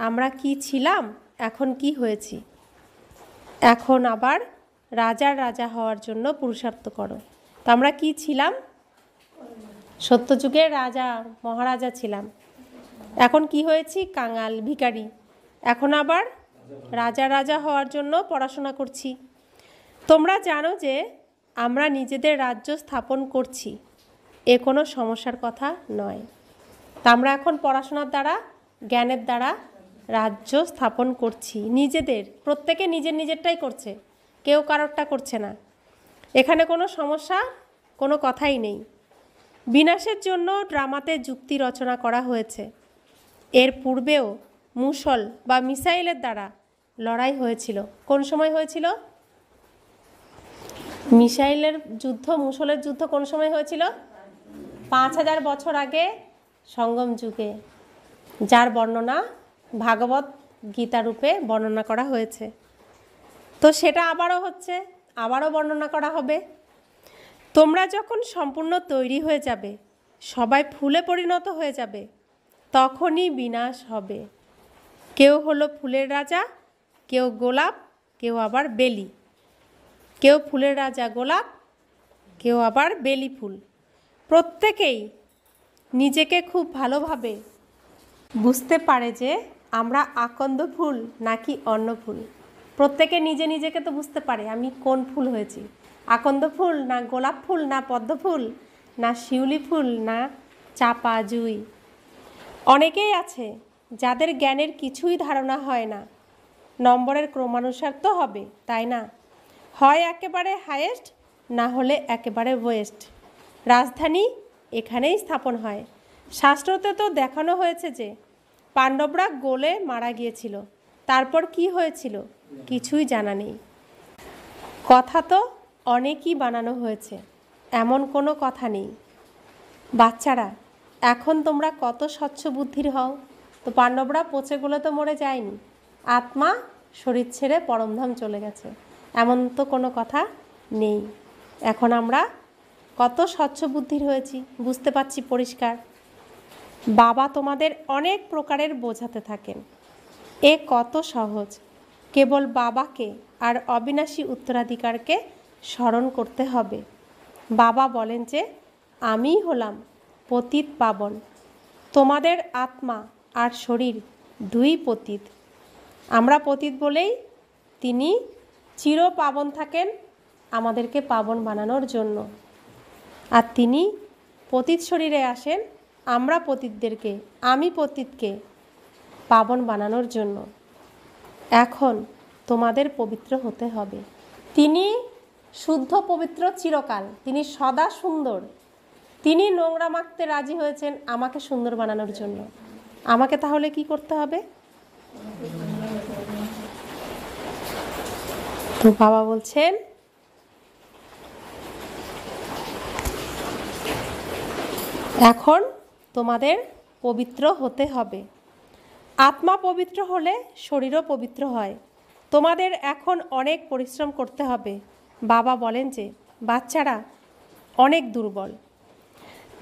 আমরা কি ছিলাম, এখন কি হয়েছি। এখন আবার রাজার রাজা হওয়ার জন্য পুরুষার্থ করো। তো আমরা কি ছিলাম? সত্যযুগের রাজা মহারাজা ছিলাম। এখন কি হয়েছি? কাঙাল, ভিখারি। এখন আবার রাজা হওয়ার জন্য পড়াশোনা করছি। তোমরা জানো যে আমরা নিজেদের রাজ্য স্থাপন করছি, এ কোনো সমস্যার কথা নয়। তা আমরা এখন পড়াশোনার দ্বারা, জ্ঞানের দ্বারা রাজ্য স্থাপন করছি। নিজেদের, প্রত্যেকে নিজের নিজেরটাই করছে, কেউ কারোরটা করছে না। এখানে কোনো সমস্যা, কোনো কথাই নেই। বিনাশের জন্য ড্রামাতে যুক্তি রচনা করা হয়েছে। এর পূর্বেও মুসল বা মিসাইলের দ্বারা লড়াই হয়েছিল। কোন সময় হয়েছিল? মিসাইলের যুদ্ধ, মুসলের যুদ্ধ কোন সময় হয়েছিল? 5000 বছর আগে, সঙ্গম যুগে, যার বর্ণনা ভাগবত গীতা রূপে বর্ণনা করা হয়েছে। তো সেটা আবারও হচ্ছে, আবারও বর্ণনা করা হবে। তোমরা যখন সম্পূর্ণ তৈরি হয়ে যাবে, সবাই ফুলে পরিণত হয়ে যাবে, তখনই বিনাশ হবে। কেউ হলো ফুলের রাজা, কেউ গোলাপ, কেউ আবার বেলি। কেউ ফুলের রাজা গোলাপ, কেউ আবার বেলি ফুল। প্রত্যেকেই নিজেকে খুব ভালোভাবে বুঝতে পারে যে আমরা আকন্দ ফুল নাকি অন্য ফুল। প্রত্যেকে নিজে নিজেকে তো বুঝতে পারে আমি কোন ফুল হয়েছি, আকন্দ ফুল না গোলাপ ফুল না পদ্ম ফুল না শিউলি ফুল না চাপা জুঁই। অনেকেই আছে যাদের জ্ঞানের কিছুই ধারণা হয় না। নম্বরের ক্রমানুসার তো হবে, তাই না? হয় একেবারে হাইয়েস্ট, না হলে একেবারে ওয়েস্ট। রাজধানী এখানেই স্থাপন হয়। শাস্ত্রতে তো দেখানো হয়েছে যে পাণ্ডবরা গোলে মারা গিয়েছিল, তারপর কি হয়েছিল কিছুই জানা নেই। কথা তো অনেকই বানানো হয়েছে, এমন কোনো কথা নেই। বাচ্চারা, এখন তোমরা কত স্বচ্ছ বুদ্ধির হও। তো পাণ্ডবরা পচে গলে তো মরে যায়নি, আত্মা শরীর ছেড়ে পরমধাম চলে গেছে, এমন তো কোনো কথা নেই। এখন আমরা কত স্বচ্ছ বুদ্ধির হয়েছি, বুঝতে পারছি পরিষ্কার। বাবা তোমাদের অনেক প্রকারের বোঝাতে থাকেন, এ কত সহজ। কেবল বাবাকে আর অবিনাশী উত্তরাধিকারকে স্মরণ করতে হবে। বাবা বলেন যে আমিই হলাম পতিত পাবন। তোমাদের আত্মা আর শরীর দুই পতিত। আমরা পতিত বলেই তিনি চির পাবন থাকেন, আমাদেরকে পাবন বানানোর জন্য। আর তিনি পতিত শরীরে আসেন আমরা পতিতদেরকে, আমি পতিতকে পাবন বানানোর জন্য। এখন তোমাদের পবিত্র হতে হবে। তিনি শুদ্ধ পবিত্র চিরকাল, তিনি সদা সুন্দর। তিনি নোংরা মাখতে রাজি হয়েছেন আমাকে সুন্দর বানানোর জন্য। আমাকে তাহলে কি করতে হবে? তো বাবা বলছেন এখন তোমাদের পবিত্র হতে হবে। আত্মা পবিত্র হলে শরীরও পবিত্র হয়। তোমাদের এখন অনেক পরিশ্রম করতে হবে। বাবা বলেন যে বাচ্চারা অনেক দুর্বল,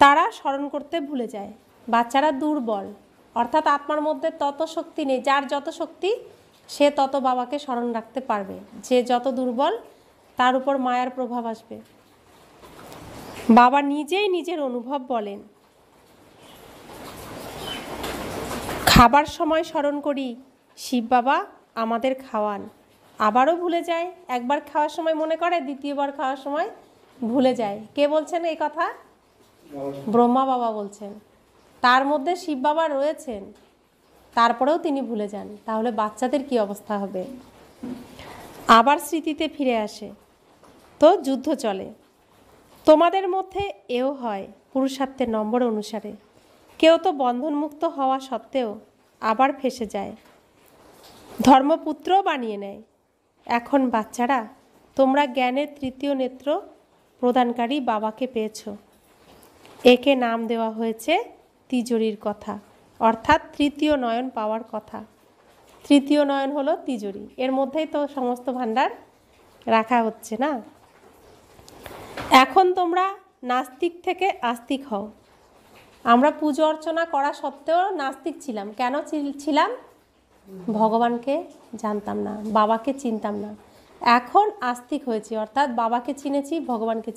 তারা স্মরণ করতে ভুলে যায়। বাচ্চারা দুর্বল, অর্থাৎ আত্মার মধ্যে তত শক্তি নেই। যার যত শক্তি সে তত বাবাকে স্মরণ রাখতে পারবে। যে যত দুর্বল তার উপর মায়ার প্রভাব আসবে। বাবা নিজেই নিজের অনুভব বলেন। খাবার সময় স্মরণ করি শিব বাবা আমাদের খাওয়ান, আবারও ভুলে যায়। একবার খাওয়ার সময় মনে করে, দ্বিতীয়বার খাওয়ার সময় ভুলে যায়। কে বলছেন এই কথা? ব্রহ্মা বাবা বলছেন। তার মধ্যে শিব বাবা রয়েছেন, তারপরেও তিনি ভুলে যান। তাহলে বাচ্চাদের কি অবস্থা হবে? আবার স্মৃতিতে ফিরে আসে, তো যুদ্ধ চলে। তোমাদের মধ্যে এও হয় পুরুষার্থের নম্বর অনুসারে। কেউ তো বন্ধনমুক্ত হওয়া সত্ত্বেও আবার ফেঁসে যায়, ধর্মপুত্রও বানিয়ে নেয়। এখন বাচ্চারা তোমরা জ্ঞানের তৃতীয় নেত্র প্রদানকারী বাবাকে পেয়েছ। একে নাম দেওয়া হয়েছে তিজোরির কথা, অর্থাৎ তৃতীয় নয়ন পাওয়ার কথা। তৃতীয় নয়ন হলো তিজোরি, এর মধ্যেই তো সমস্ত ভাণ্ডার রাখা হচ্ছে না। এখন তোমরা নাস্তিক থেকে আস্তিক হও। আমরা পুজো অর্চনা করা সত্ত্বেও নাস্তিক ছিলাম। কেন ছিলাম? ভগবানকে জানতাম না, বাবাকে চিনতাম না। এখন আস্তিক হয়েছি, অর্থাৎ বাবাকে চিনেছি, ভগবানকে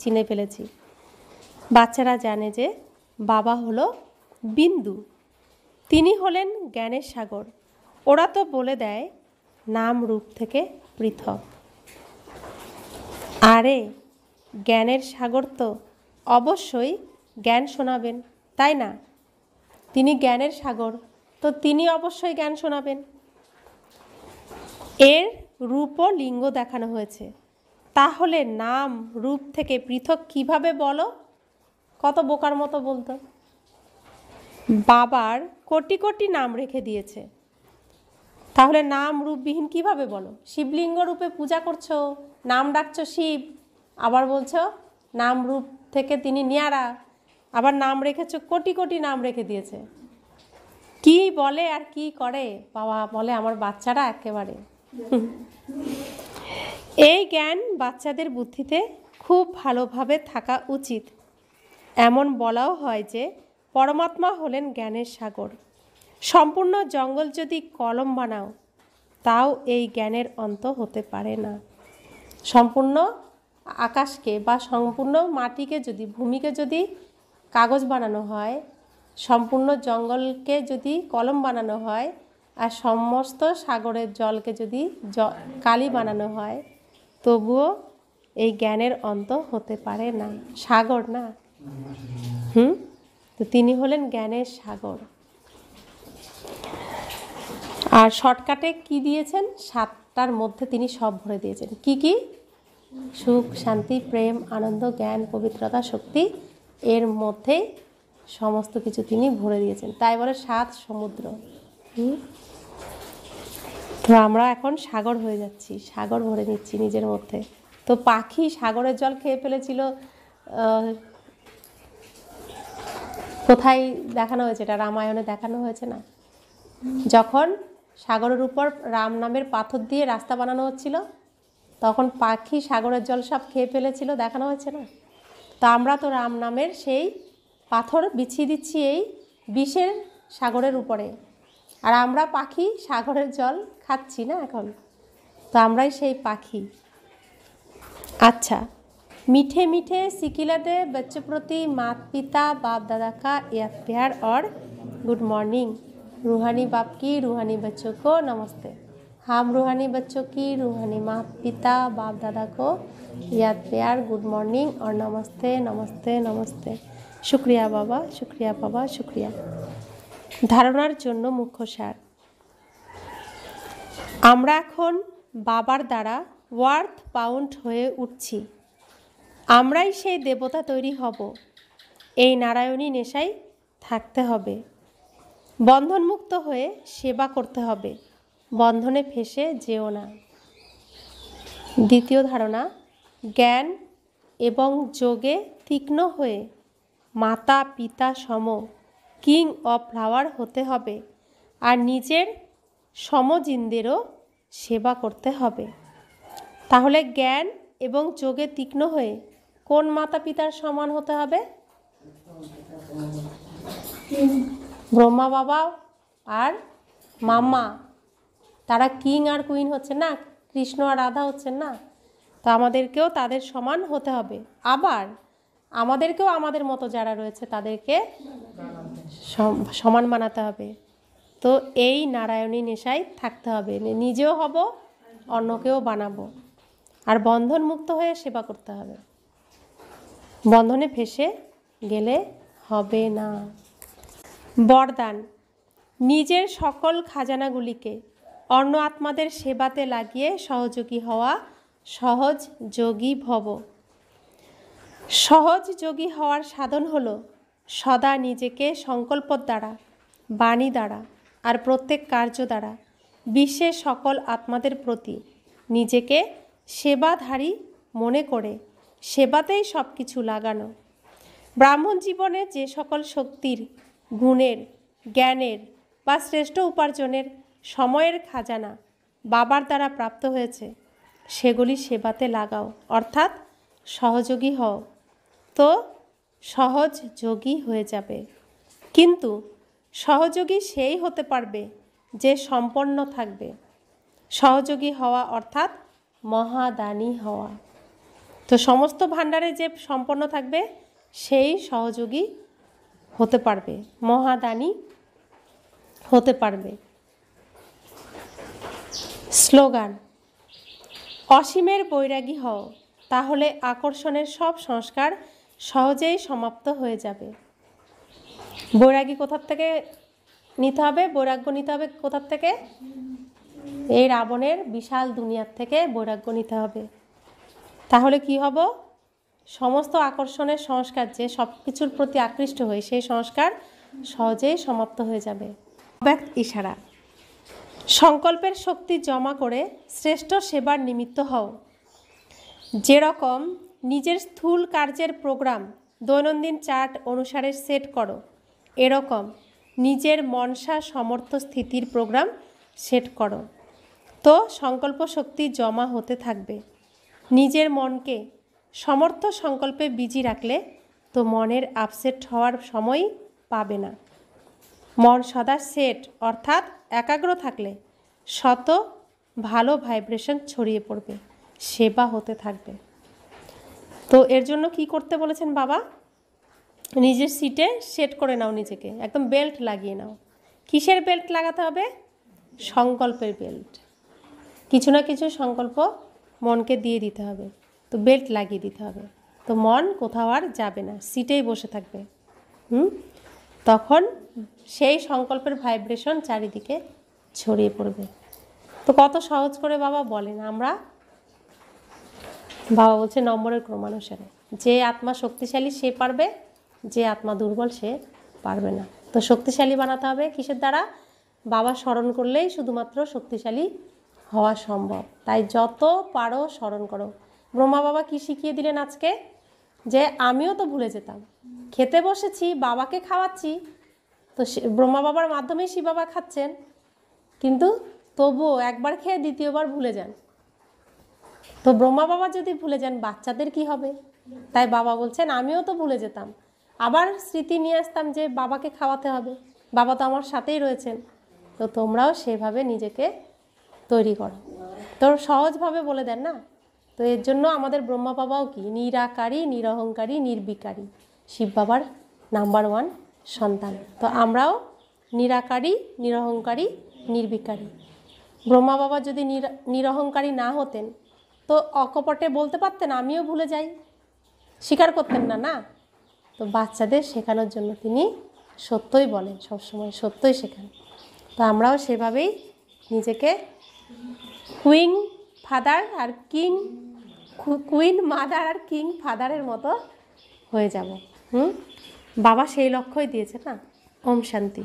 চিনে ফেলেছি। বাচ্চারা জানে যে বাবা হলো বিন্দু, তিনি হলেন জ্ঞানের সাগর। ওরা তো বলে দেয় নাম রূপ থেকে পৃথক। আরে জ্ঞানের সাগর তো অবশ্যই জ্ঞান শোনাবেন, তাই না? তিনি জ্ঞানের সাগর, তো তিনি অবশ্যই জ্ঞান শোনাবেন। এর রূপ ও লিঙ্গ দেখানো হয়েছে। তাহলে নাম রূপ থেকে পৃথক কিভাবে বলো? কত বোকার মতো বলতো। বাবার কোটি কোটি নাম রেখে দিয়েছে, তাহলে নাম রূপবিহীন কিভাবে বলো? শিবলিঙ্গ রূপে পূজা করছো, নাম ডাকছো শিব, আবার বলছো নাম রূপ থেকে তিনি নিয়ারা, আবার নাম রেখেছো, কোটি কোটি নাম রেখে দিয়েছে। কি বলে আর কি করে বাবা বলে আমার বাচ্চারা একেবারে। এই জ্ঞান বাচ্চাদের বুদ্ধিতে খুব ভালোভাবে থাকা উচিত। এমন বলাও হয় যে পরমাত্মা হলেন জ্ঞানের সাগর। সম্পূর্ণ জঙ্গল যদি কলম বানাও তাও এই জ্ঞানের অন্ত হতে পারে না। সম্পূর্ণ আকাশকে বা সম্পূর্ণ মাটিকে যদি, ভূমিকে যদি কাগজ বানানো হয়, সম্পূর্ণ জঙ্গলকে যদি কলম বানানো হয়, আর সমস্ত সাগরের জলকে যদি কালি বানানো হয়, তবুও এই জ্ঞানের অন্ত হতে পারে না। সাগর না, তো তিনি হলেন জ্ঞানের সাগর। আর শর্টকাটে কি দিয়েছেন? 7টার মধ্যে তিনি সব ভরে দিয়েছেন। কি কি? সুখ, শান্তি, প্রেম, আনন্দ, জ্ঞান, পবিত্রতা, শক্তি, এর মধ্যেই সমস্ত কিছু তিনি ভরে দিয়েছেন। তাই বলে 7 সমুদ্র। তো আমরা এখন সাগর হয়ে যাচ্ছি, সাগর ভরে নিচ্ছি নিজের মধ্যে। তো পাখি সাগরের জল খেয়ে ফেলেছিল, কোথায় দেখানো হয়েছে? এটা রামায়ণে দেখানো হয়েছে না? যখন সাগরের উপর রাম নামের পাথর দিয়ে রাস্তা বানানো হচ্ছিল, তখন পাখি সাগরের জল সব খেয়ে ফেলেছিল, দেখানো হয়েছে না? তো আমরা তো রাম নামের সেই পাথর বিছিয়ে দিচ্ছি এই বিষের সাগরের উপরে, আর আমরা পাখি সাগরের জল খাচ্ছি না এখন। তো আমরাই সেই পাখি। अच्छा, मीठे मीठे सिकिलादे बच्चों प्रति माता पिता बाप दादा का यह प्यार और गुड मॉर्निंग। रूहानी बाप की रूहानी बच्चों को नमस्ते। हम रूहानी बच्चों की रूहानी माता पिता बाप दादा को यह प्यार, गुड मॉर्निंग और नमस्ते नमस्ते नमस्ते। शुक्रिया बाबा, शुक्रिया बाबा, शुक्रिया। धारणार जन्य मुख्य सार। আমরা এখন বাবার দ্বারা ওয়ার্থ পাউন্ড হয়ে উঠছি। আমরাই সেই দেবতা তৈরি হব। এই নারায়ণী নেশায় থাকতে হবে। বন্ধনমুক্ত হয়ে সেবা করতে হবে। বন্ধনে ফেসে যেও না। দ্বিতীয় ধারণা, জ্ঞান এবং যোগে তীক্ষ্ণ হয়ে মাতা পিতা সম কিং অফ ফ্লাওয়ার হতে হবে, আর নিজের সমজিনদেরও সেবা করতে হবে। তাহলে জ্ঞান এবং যোগে তীক্ষ্ণ হয়ে কোন মাতা পিতার সমান হতে হবে? ব্রহ্মা বাবা আর মাম্মা, তারা কিং আর কুইন হচ্ছেন না, কৃষ্ণ আর রাধা হচ্ছেন না। তো আমাদেরকেও তাদের সমান হতে হবে। আবার আমাদেরকেও আমাদের মতো যারা রয়েছে তাদেরকে সমান বানাতে হবে। তো এই নারায়ণী নেশায় থাকতে হবে, নিজেও হব, অন্যকেও বানাবো, আর বন্ধন মুক্ত হয়ে সেবা করতে হবে। বন্ধনে ফেসে গেলে হবে না। বরদান, নিজের সকল খাজানাগুলিকে অন্য আত্মাদের সেবাতে লাগিয়ে সহযোগী হওয়া। সহজ যোগী ভব। সহজ যোগী হওয়ার সাধন হলো সদা নিজেকে সংকল্প দ্বারা, বাণী দ্বারা আর প্রত্যেক কার্য দ্বারা বিশ্বের সকল আত্মাদের প্রতি নিজেকে সেবাধারী মনে করে সেবাতেই সব কিছু লাগানো। ব্রাহ্মণ জীবনে যে সকল শক্তির, গুণের, জ্ঞানের বা শ্রেষ্ঠ উপার্জনের সময়ের খাজানা বাবার দ্বারা প্রাপ্ত হয়েছে, সেগুলি সেবাতে লাগাও, অর্থাৎ সহযোগী হও। তো সহজ যোগী হয়ে যাবে। কিন্তু সহযোগী সেই হতে পারবে যে সম্পন্ন থাকবে। সহযোগী হওয়া অর্থাৎ মহাদানী হওয়া। তো সমস্ত ভাণ্ডারে যে সম্পন্ন থাকবে সেই সহযোগী হতে পারবে, মহাদানী হতে পারবে। স্লোগান, অসীমের বৈরাগী হও, তাহলে আকর্ষণের সব সংস্কার সহজেই সমাপ্ত হয়ে যাবে। বৈরাগী কোথা থেকে নিতে হবে, বৈরাগ্য নিতে হবে কোথার থেকে? এই রাবণের বিশাল দুনিয়ার থেকে বৈরাগ্য নিতে হবে। তাহলে কি হব? সমস্ত আকর্ষণের সংস্কার, যে সব কিছুর প্রতি আকৃষ্ট হয়ে, সেই সংস্কার সহজেই সমাপ্ত হয়ে যাবে। অব্যক্ত ইশারা। সংকল্পের শক্তি জমা করে শ্রেষ্ঠ সেবার নিমিত্ত হও। যেরকম নিজের স্থূল কার্যের প্রোগ্রাম দৈনন্দিন চার্ট অনুসারে সেট করো, এরকম নিজের মনসা সমর্থ স্থিতির প্রোগ্রাম সেট করো। তো সংকল্প শক্তি জমা হতে থাকবে। নিজের মনকে সমর্থ সংকল্পে বিজি রাখলে তো মনের আপসেট হওয়ার সময় পাবে না। মন সদা সেট অর্থাৎ একাগ্র থাকলে শত ভালো ভাইব্রেশন ছড়িয়ে পড়বে, সেবা হতে থাকবে। তো এর জন্য কি করতে বলেছেন বাবা? নিজের সিটে সেট করে নাও, নিজেকে একদম বেল্ট লাগিয়ে নাও। কিসের বেল্ট লাগাতে হবে? সংকল্পের বেল্ট। কিছু না কিছু সংকল্প মনকে দিয়ে দিতে হবে, তো বেল্ট লাগিয়ে দিতে হবে। তো মন কোথাও আর যাবে না, সিটেই বসে থাকবে। তখন সেই সংকল্পের ভাইব্রেশন চারিদিকে ছড়িয়ে পড়বে। তো কত সহজ করে বাবা বলেন। আমরা বাবা বলছে নম্বরের ক্রমানুসারে, যে আত্মা শক্তিশালী সে পারবে, যে আত্মা দুর্বল সে পারবে না। তো শক্তিশালী বানাতে হবে কিসের দ্বারা? বাবা স্মরণ করলেই শুধুমাত্র শক্তিশালী হওয়া সম্ভব। তাই যত পারো স্মরণ করো। ব্রহ্মা বাবা কি শিখিয়ে দিলেন আজকে? যে আমিও তো ভুলে যেতাম, খেতে বসেছি, বাবাকে খাওয়াচ্ছি, তো ব্রহ্মা বাবার মাধ্যমেই শিব বাবা খাচ্ছেন, কিন্তু তবুও একবার খেয়ে দ্বিতীয়বার ভুলে যান। তো ব্রহ্মা বাবা যদি ভুলে যান, বাচ্চাদের কি হবে? তাই বাবা বলছেন আমিও তো ভুলে যেতাম, আবার স্মৃতি নিয়ে আসতাম যে বাবাকে খাওয়াতে হবে, বাবা তো আমার সাথেই রয়েছেন। তো তোমরাও সেভাবে নিজেকে তৈরি করো। তো সহজভাবে বলে দেন না। তো এর জন্য আমাদের ব্রহ্মা বাবাও কি নিরাকারী, নিরহংকারী, নির্বিকারী, শিব বাবার নাম্বার 1 সন্তান। তো আমরাও নিরাকারী, নিরহংকারী, নির্বিকারী। ব্রহ্মা বাবা যদি নিরহংকারী না হতেন তো অকপটে বলতে পারতেন আমিও ভুলে যাই, স্বীকার করতেন না, না? তো বাচ্চাদের শেখানোর জন্য তিনি সত্যই বলেন, সবসময় সত্যই শেখান। তো আমরাও সেভাবেই নিজেকে কুইন ফাদার আর কিং, কুইন মাদার আর কিং ফাদারের মতো হয়ে যাব। বাবা সেই লক্ষ্যই দিয়েছে না। ওম শান্তি।